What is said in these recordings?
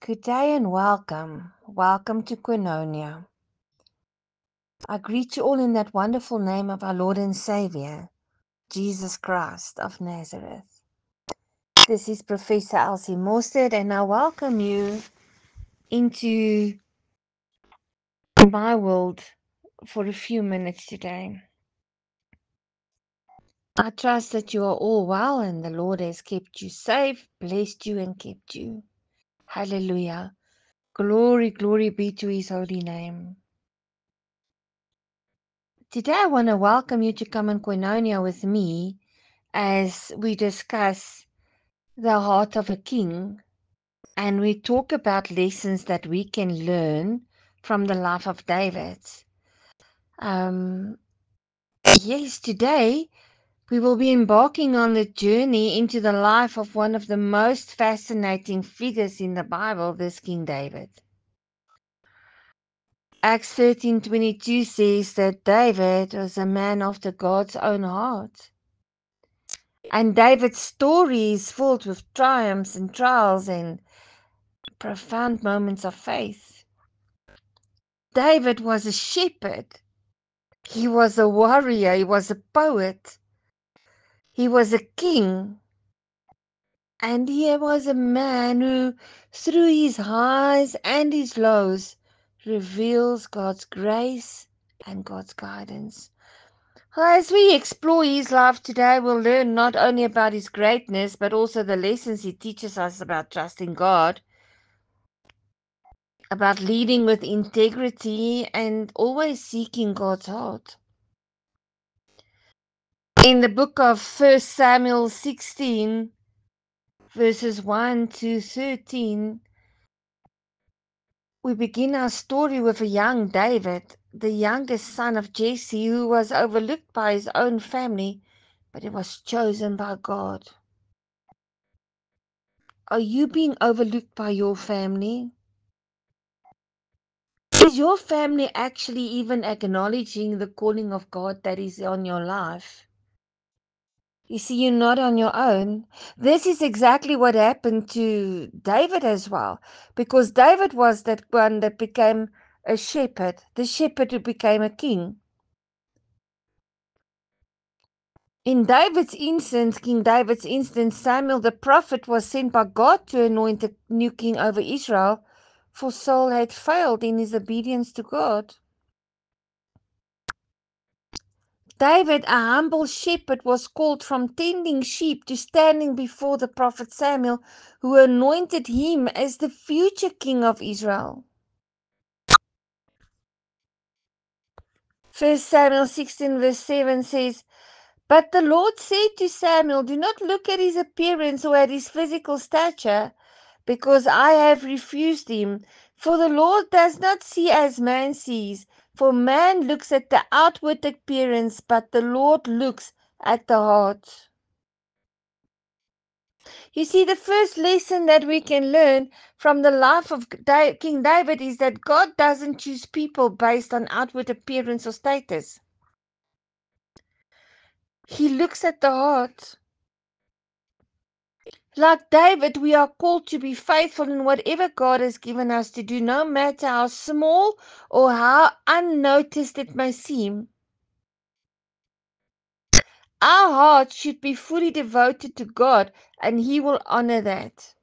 Good day and welcome. Welcome to Koinonia. I greet you all in that wonderful name of our Lord and Savior, Jesus Christ of Nazareth. This is Professor Elsie Morstead, and I welcome you into my world for a few minutes today. I trust that you are all well and the Lord has kept you safe, blessed you, and kept you. Hallelujah. Glory, glory be to his holy name. Today I want to welcome you to come in Koinonia with me as we discuss the heart of a king and we talk about lessons that we can learn from the life of David. Um, yes, today we will be embarking on the journey into the life of one of the most fascinating figures in the Bible, this King David. Acts 13:22 says that David was a man after God's own heart. And David's story is filled with triumphs and trials and profound moments of faith. David was a shepherd. He was a warrior. He was a poet. He was a king. And he was a man who, through his highs and his lows, reveals God's grace and God's guidance. As we explore his life today, we'll learn not only about his greatness, but also the lessons he teaches us about trusting God, about leading with integrity, and always seeking God's heart. In the book of 1 Samuel 16, verses 1 to 13, we begin our story with a young David, the youngest son of Jesse, who was overlooked by his own family, but he was chosen by God. Are you being overlooked by your family? Is your family actually even acknowledging the calling of God that is on your life? You see, you're not on your own. This is exactly what happened to David as well, because David was that one that became a shepherd, the shepherd who became a king. In David's instance, King David's instance, Samuel the prophet was sent by God to anoint a new king over Israel, for Saul had failed in his obedience to God. David, a humble shepherd, was called from tending sheep to standing before the prophet Samuel, who anointed him as the future king of Israel. 1 Samuel 16 verse 7 says, "But the Lord said to Samuel, do not look at his appearance or at his physical stature, because I have refused him. For the Lord does not see as man sees. For man looks at the outward appearance, but the Lord looks at the heart." You see, the first lesson that we can learn from the life of King David is that God doesn't choose people based on outward appearance or status. He looks at the heart. Like David, we are called to be faithful in whatever God has given us to do, no matter how small or how unnoticed it may seem. Our hearts should be fully devoted to God, and He will honor that.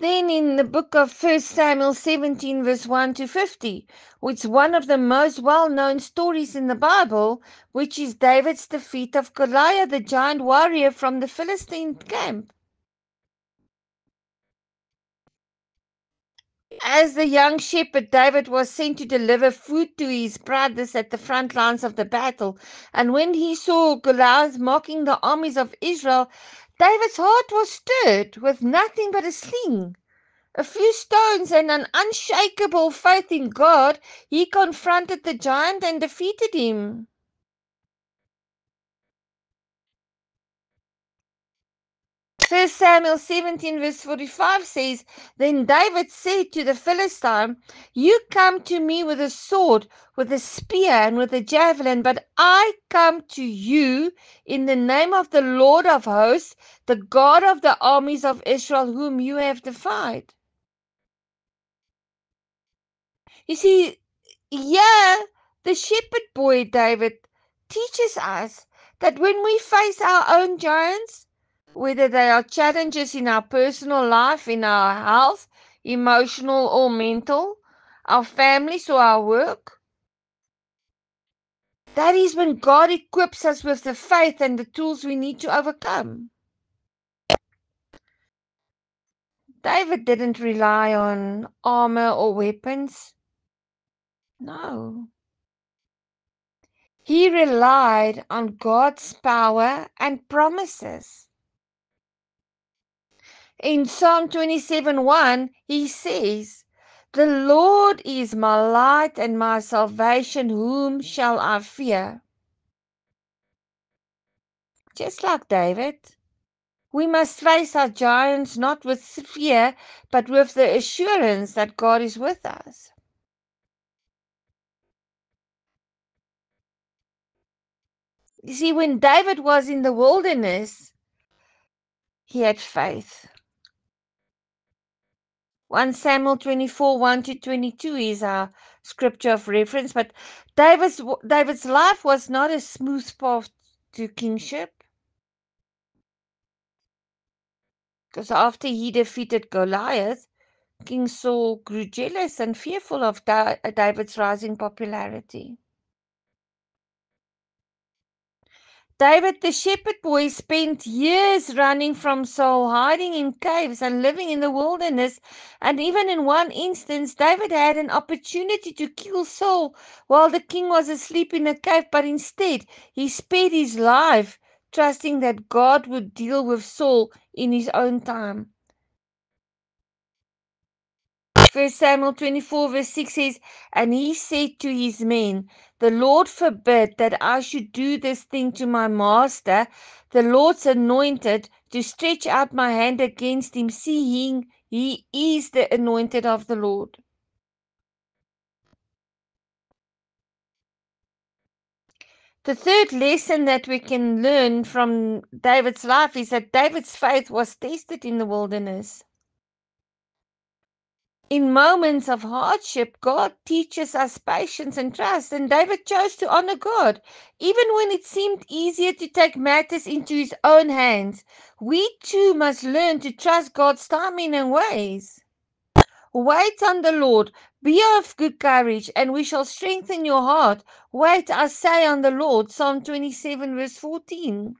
Then in the book of 1 Samuel 17 verse 1 to 50, which is one of the most well-known stories in the Bible, which is David's defeat of Goliath, the giant warrior from the Philistine camp. As the young shepherd, David was sent to deliver food to his brothers at the front lines of the battle. And when he saw Goliath mocking the armies of Israel, David's heart was stirred. With nothing but a sling, a few stones, and an unshakable faith in God, he confronted the giant and defeated him. First Samuel 17 verse 45 says, Then David said to the Philistine, You come to me with a sword, with a spear, and with a javelin, but I come to you in the name of the Lord of hosts, the God of the armies of Israel, whom you have defied. You see, yeah, the shepherd boy David teaches us that when we face our own giants, whether they are challenges in our personal life, in our health, emotional or mental, our families or our work, that is when God equips us with the faith and the tools we need to overcome. David didn't rely on armor or weapons. No. He relied on God's power and promises. In Psalm 27:1, he says, The Lord is my light and my salvation, whom shall I fear? Just like David, we must face our giants not with fear, but with the assurance that God is with us. You see, when David was in the wilderness, he had faith. 1 Samuel 24, 1-22 is our scripture of reference, but David's life was not a smooth path to kingship, because after he defeated Goliath, King Saul grew jealous and fearful of David's rising popularity. David the shepherd boy spent years running from Saul, hiding in caves and living in the wilderness. And even in one instance, David had an opportunity to kill Saul while the king was asleep in a cave, but instead he spared his life, trusting that God would deal with Saul in his own time. 1 Samuel 24 verse 6 says, And he said to his men, The Lord forbid that I should do this thing to my master, the Lord's anointed, to stretch out my hand against him, seeing he is the anointed of the Lord. The third lesson that we can learn from David's life is that David's faith was tested in the wilderness. In moments of hardship, God teaches us patience and trust, and David chose to honor God. Even when it seemed easier to take matters into his own hands, we too must learn to trust God's timing and ways. Wait on the Lord, be of good courage, and we shall strengthen your heart. Wait, I say, on the Lord. Psalm 27, verse 14.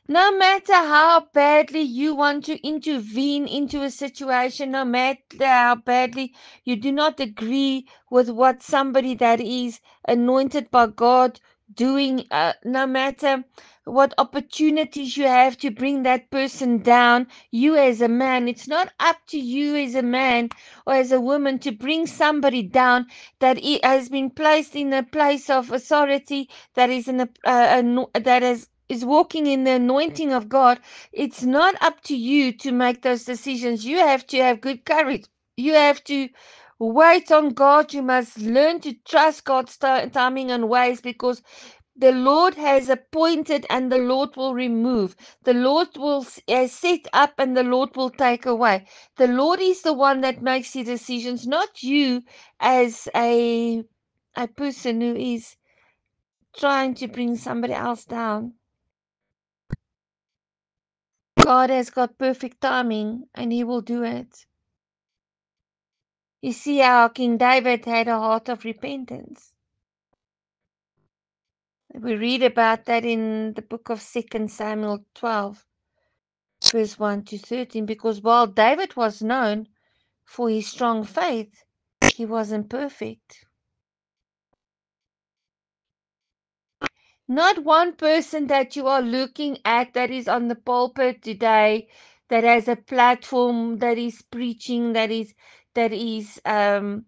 No matter how badly you want to intervene into a situation, no matter how badly you do not agree with what somebody that is anointed by God doing, no matter what opportunities you have to bring that person down, you as a man, it's not up to you as a man or as a woman to bring somebody down that has been placed in a place of authority, that is in that is walking in the anointing of God. It's not up to you to make those decisions. You have to have good courage. You have to wait on God. You must learn to trust God's timing and ways, because the Lord has appointed and the Lord will remove. The Lord will set up and the Lord will take away. The Lord is the one that makes the decisions, not you as a person who is trying to bring somebody else down. God has got perfect timing and he will do it. You see how King David had a heart of repentance. We read about that in the book of 2 Samuel 12, verse 1-13, because while David was known for his strong faith, he wasn't perfect. Not one person that you are looking at that is on the pulpit today, that has a platform, that is preaching, that is in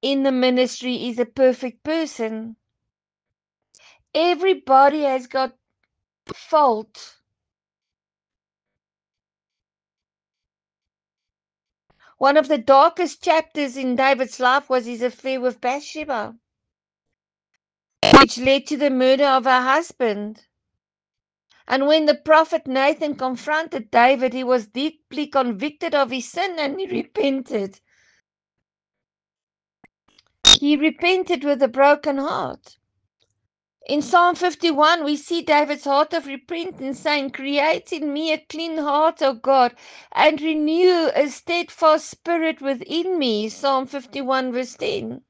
the ministry, is a perfect person. Everybody has got fault. One of the darkest chapters in David's life was his affair with Bathsheba, which led to the murder of her husband. And when the prophet Nathan confronted David, he was deeply convicted of his sin and he repented. He repented with a broken heart. In Psalm 51, we see David's heart of repentance saying, "Create in me a clean heart, O God, and renew a steadfast spirit within me." Psalm 51, verse 10.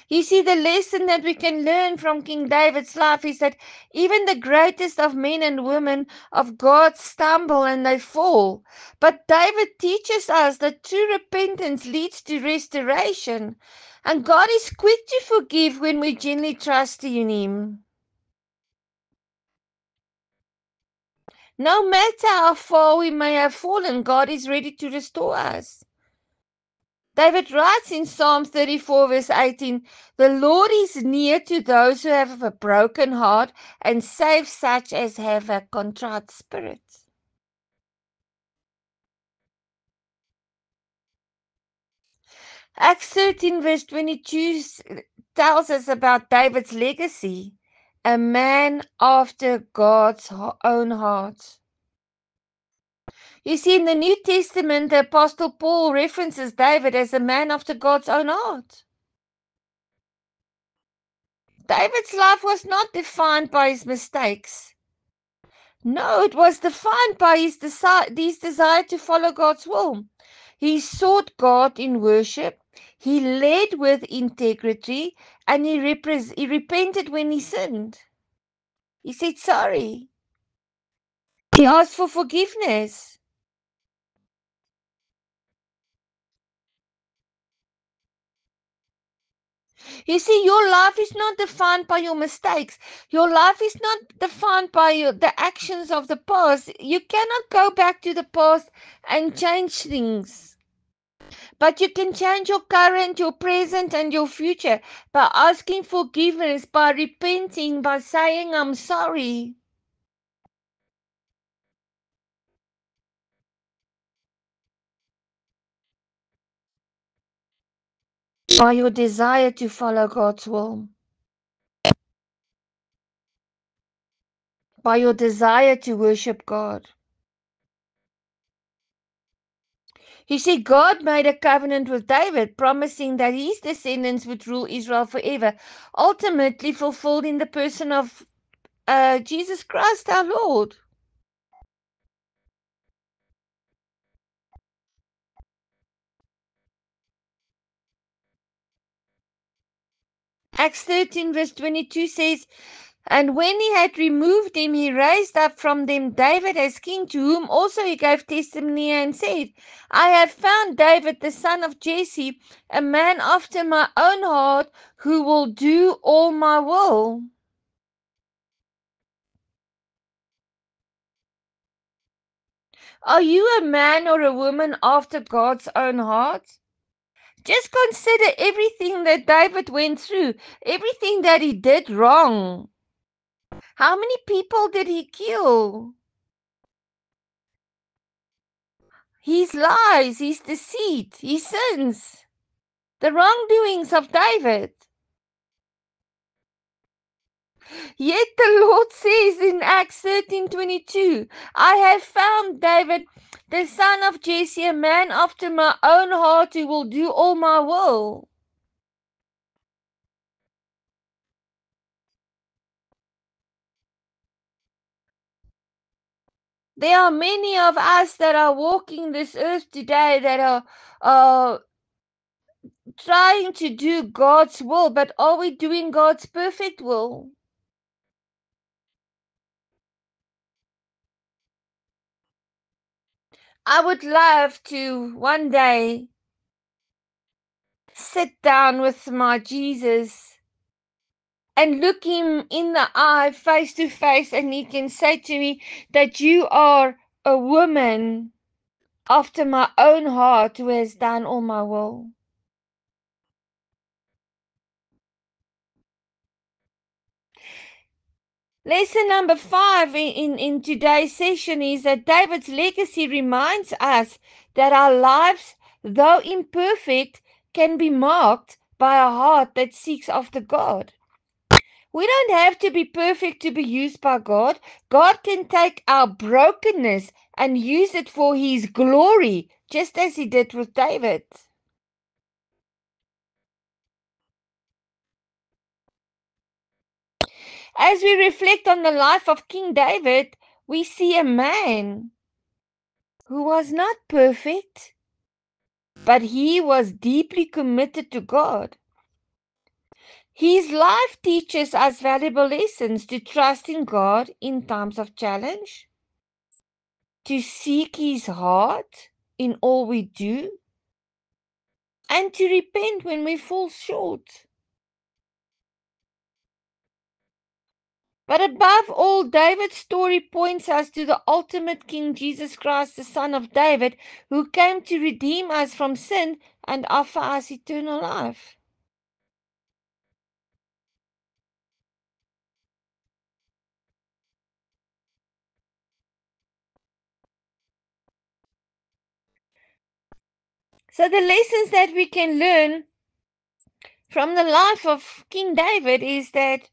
You see, the lesson that we can learn from King David's life is that even the greatest of men and women of God stumble and they fall. But David teaches us that true repentance leads to restoration. And God is quick to forgive when we genuinely trust in Him. No matter how far we may have fallen, God is ready to restore us. David writes in Psalm 34 verse 18, "The Lord is near to those who have a broken heart and saves such as have a contrite spirit." Acts 13 verse 22 tells us about David's legacy, a man after God's own heart. You see, in the New Testament, the Apostle Paul references David as a man after God's own heart. David's life was not defined by his mistakes. No, it was defined by his desire to follow God's will. He sought God in worship, he led with integrity, and he repented when he sinned. He said sorry. He asked for forgiveness. You see, your life is not defined by your mistakes. Your life is not defined by the actions of the past. You cannot go back to the past and change things. But you can change your current, your present, and your future by asking forgiveness, by repenting, by saying, "I'm sorry." By your desire to follow God's will. By your desire to worship God. You see, God made a covenant with David, promising that his descendants would rule Israel forever, ultimately fulfilled in the person of Jesus Christ our Lord. Acts 13 verse 22 says, "And when he had removed them, he raised up from them David as king, to whom also he gave testimony and said, I have found David the son of Jesse, a man after my own heart, who will do all my will." Are you a man or a woman after God's own heart? Just consider everything that David went through, everything that he did wrong. How many people did he kill? His lies, his deceit, his sins, the wrongdoings of David. Yet the Lord says in Acts 13:22, "I have found David, the son of Jesse, a man after my own heart, who will do all my will." There are many of us that are walking this earth today that are trying to do God's will, but are we doing God's perfect will? I would love to one day sit down with my Jesus and look him in the eye face to face, and he can say to me that you are a woman after my own heart who has done all my will. Lesson number 5 in today's session is that David's legacy reminds us that our lives, though imperfect, can be marked by a heart that seeks after God. We don't have to be perfect to be used by God. God can take our brokenness and use it for His glory, just as He did with David. As we reflect on the life of King David, we see a man who was not perfect, but he was deeply committed to God. His life teaches us valuable lessons to trust in God in times of challenge, to seek His heart in all we do, and to repent when we fall short. But above all, David's story points us to the ultimate King, Jesus Christ, the Son of David, who came to redeem us from sin and offer us eternal life. So the lessons that we can learn from the life of King David is that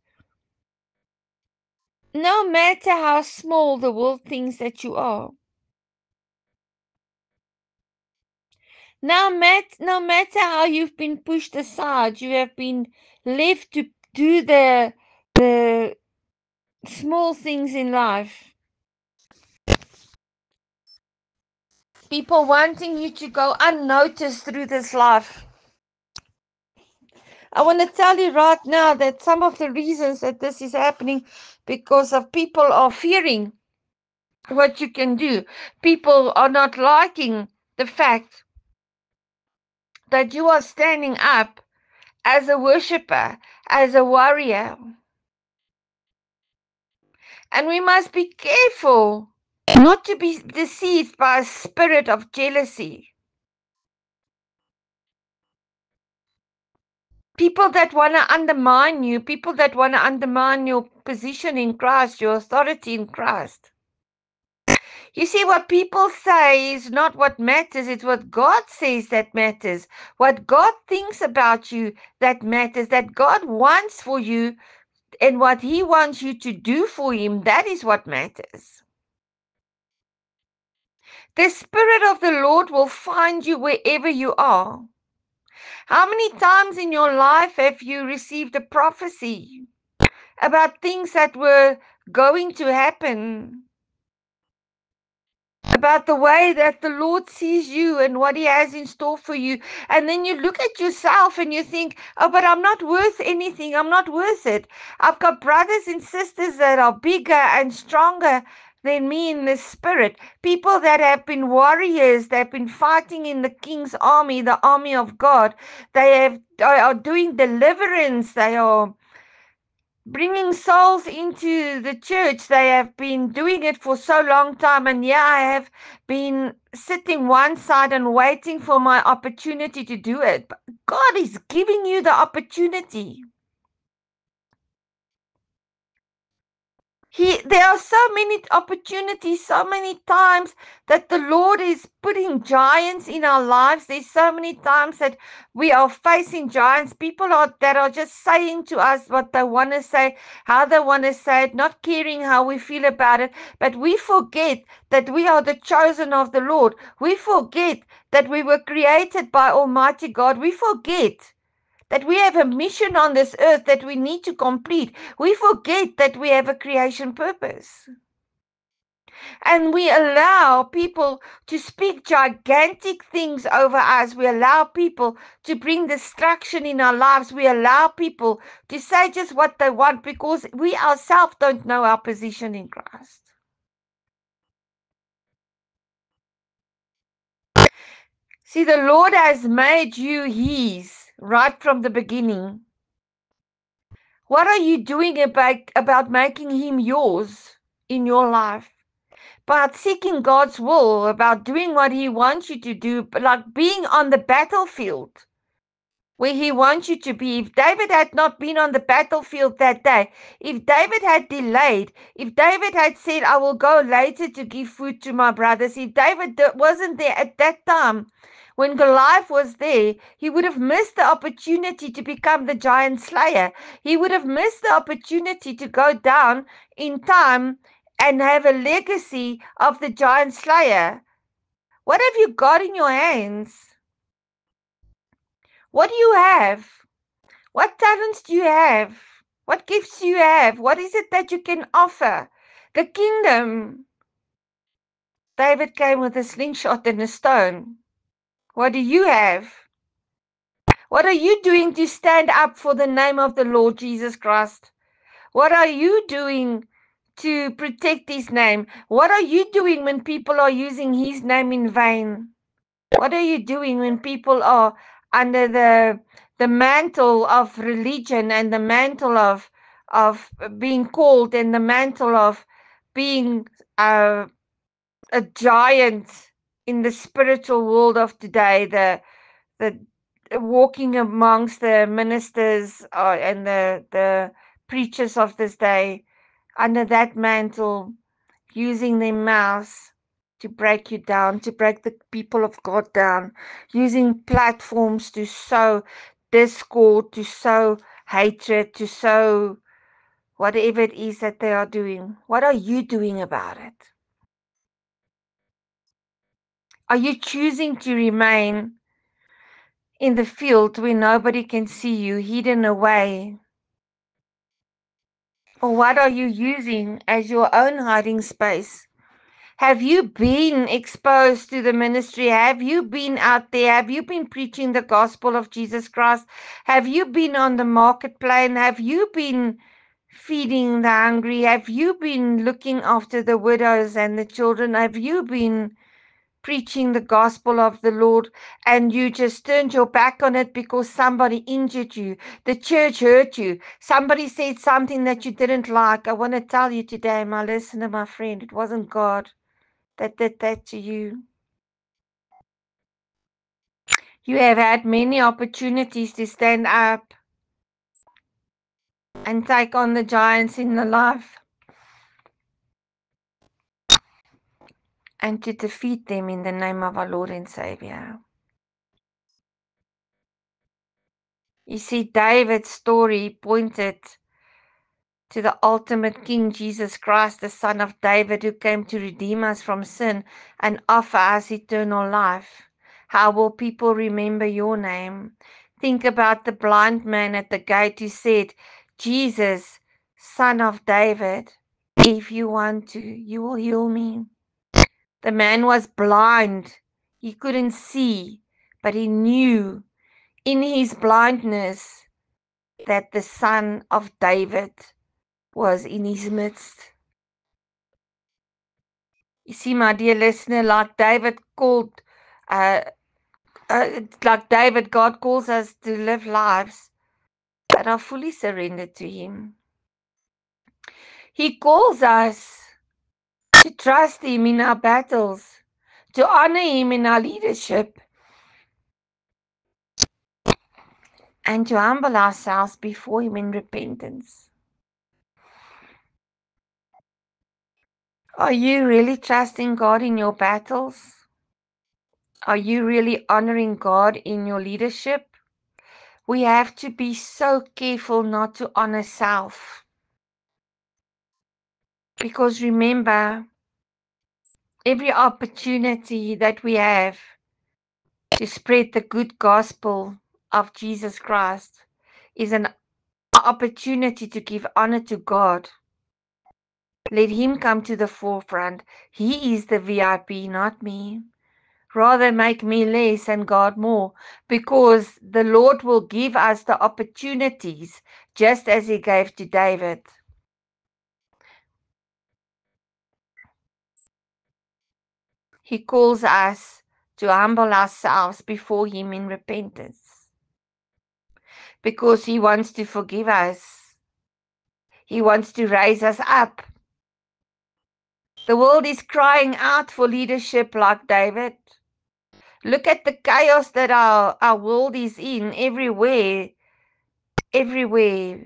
no matter how small the world thinks that you are, no matter how you've been pushed aside, you have been left to do the small things in life. People wanting you to go unnoticed through this life. I want to tell you right now that some of the reasons that this is happening because of people are fearing what you can do. People are not liking the fact that you are standing up as a worshiper, as a warrior. And we must be careful not to be deceived by a spirit of jealousy. People that want to undermine you, people that want to undermine your position in Christ, your authority in Christ. You see, what people say is not what matters, it's what God says that matters. What God thinks about you that matters, that God wants for you, and what He wants you to do for Him, that is what matters. The Spirit of the Lord will find you wherever you are. How many times in your life have you received a prophecy about things that were going to happen? About the way that the Lord sees you and what He has in store for you. And then you look at yourself and you think, oh, but I'm not worth anything. I'm not worth it. I've got brothers and sisters that are bigger and stronger than me in the spirit. People that have been warriors, they've been fighting in the King's army, the army of God. They are doing deliverance. They are bringing souls into the church. They have been doing it for so long time, and yeah, I have been sitting one side and waiting for my opportunity to do it. But God is giving you the opportunity. There are so many opportunities, so many times that the Lord is putting giants in our lives. There's so many times that we are facing giants. People that are just saying to us what they want to say, how they want to say it, not caring how we feel about it. But we forget that we are the chosen of the Lord. We forget that we were created by Almighty God. We forget that we have a mission on this earth that we need to complete. We forget that we have a creation purpose. And we allow people to speak gigantic things over us. We allow people to bring destruction in our lives. We allow people to say just what they want because we ourselves don't know our position in Christ. See, the Lord has made you His right from the beginning. What are you doing about making Him yours in your life? About seeking God's will, about doing what He wants you to do, like being on the battlefield. where he wants you to be. If David had not been on the battlefield that day, if David had delayed, if David had said, I will go later to give food to my brothers, if David wasn't there at that time, when Goliath was there, he would have missed the opportunity to become the giant slayer. He would have missed the opportunity to go down in time and have a legacy of the giant slayer. What have you got in your hands? What do you have? What talents do you have? What gifts do you have? What is it that you can offer? The kingdom. David came with a slingshot and a stone. What do you have? What are you doing to stand up for the name of the Lord Jesus Christ? What are you doing to protect his name? What are you doing when people are using his name in vain? What are you doing when people are under the mantle of religion and the mantle of being called and the mantle of being a giant in the spiritual world of today, the walking amongst the ministers and the preachers of this day under that mantle, using their mouths to break you down, to break the people of God down, using platforms to sow discord, to sow hatred, to sow whatever it is that they are doing. What are you doing about it? Are you choosing to remain in the field where nobody can see you, hidden away? Or what are you using as your own hiding space? Have you been exposed to the ministry? Have you been out there? Have you been preaching the gospel of Jesus Christ? Have you been on the marketplace? Have you been feeding the hungry? Have you been looking after the widows and the children? Have you been preaching the gospel of the Lord and you just turned your back on it because somebody injured you? The church hurt you. Somebody said something that you didn't like. I want to tell you today, my listener, my friend, it wasn't God that did that to you. You have had many opportunities to stand up and take on the giants in the life and to defeat them in the name of our Lord and Savior. You see, David's story pointed to the ultimate King, Jesus Christ, the Son of David, who came to redeem us from sin and offer us eternal life. How will people remember your name? Think about the blind man at the gate who said, Jesus, Son of David, if you want to, you will heal me. The man was blind. He couldn't see, but he knew in his blindness that the Son of David was in his midst. You see, my dear listener, like David, God calls us to live lives that are fully surrendered to him. He calls us to trust him in our battles, to honor him in our leadership, and to humble ourselves before him in repentance. Are you really trusting God in your battles? Are you really honoring God in your leadership? We have to be so careful not to honor self. Because remember, every opportunity that we have to spread the good gospel of Jesus Christ is an opportunity to give honor to God. Let him come to the forefront. He is the VIP, not me. Rather make me less and God more, because the Lord will give us the opportunities just as he gave to David. He calls us to humble ourselves before him in repentance, because he wants to forgive us. He wants to raise us up. The world is crying out for leadership like David. Look at the chaos that our world is in everywhere. Everywhere.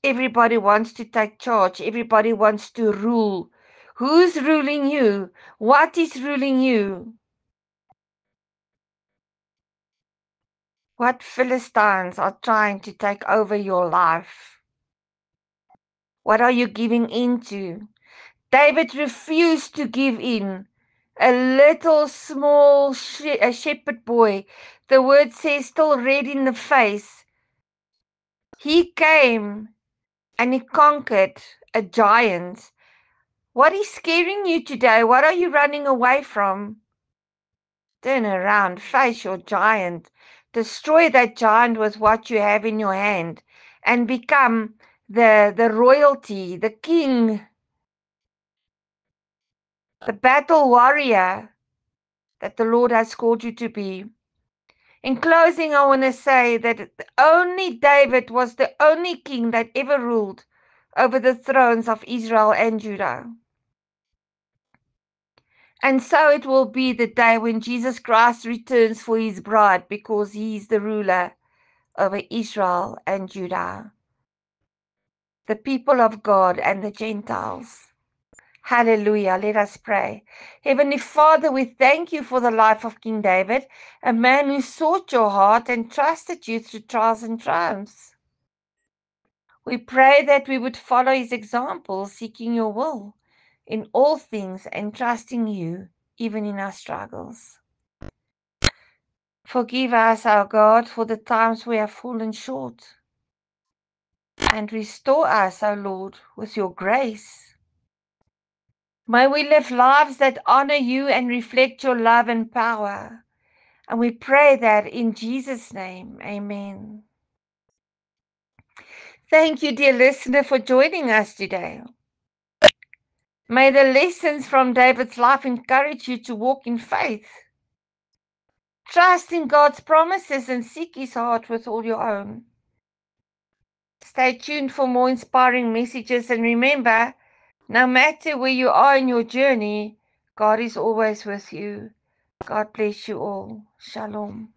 Everybody wants to take charge. Everybody wants to rule. Who's ruling you? What is ruling you? What Philistines are trying to take over your life? What are you giving into? David refused to give in. A little small a shepherd boy, the word says still red in the face. He came and he conquered a giant. What is scaring you today? What are you running away from? Turn around, face your giant. Destroy that giant with what you have in your hand and become the royalty, the king, the battle warrior that the Lord has called you to be. In closing, I want to say that only David was the only king that ever ruled over the thrones of Israel and Judah. And so it will be the day when Jesus Christ returns for his bride, because he is the ruler over Israel and Judah, the people of God and the Gentiles. Hallelujah. Let us pray. Heavenly Father, we thank you for the life of King David, a man who sought your heart and trusted you through trials and triumphs. We pray that we would follow his example, seeking your will in all things and trusting you even in our struggles. Forgive us, our God, for the times we have fallen short, and restore us, our Lord, with your grace. May we live lives that honor you and reflect your love and power. And we pray that in Jesus' name, amen. Thank you, dear listener, for joining us today. May the lessons from David's life encourage you to walk in faith. Trust in God's promises and seek his heart with all your own. Stay tuned for more inspiring messages, and remember, no matter where you are in your journey, God is always with you. God bless you all. Shalom.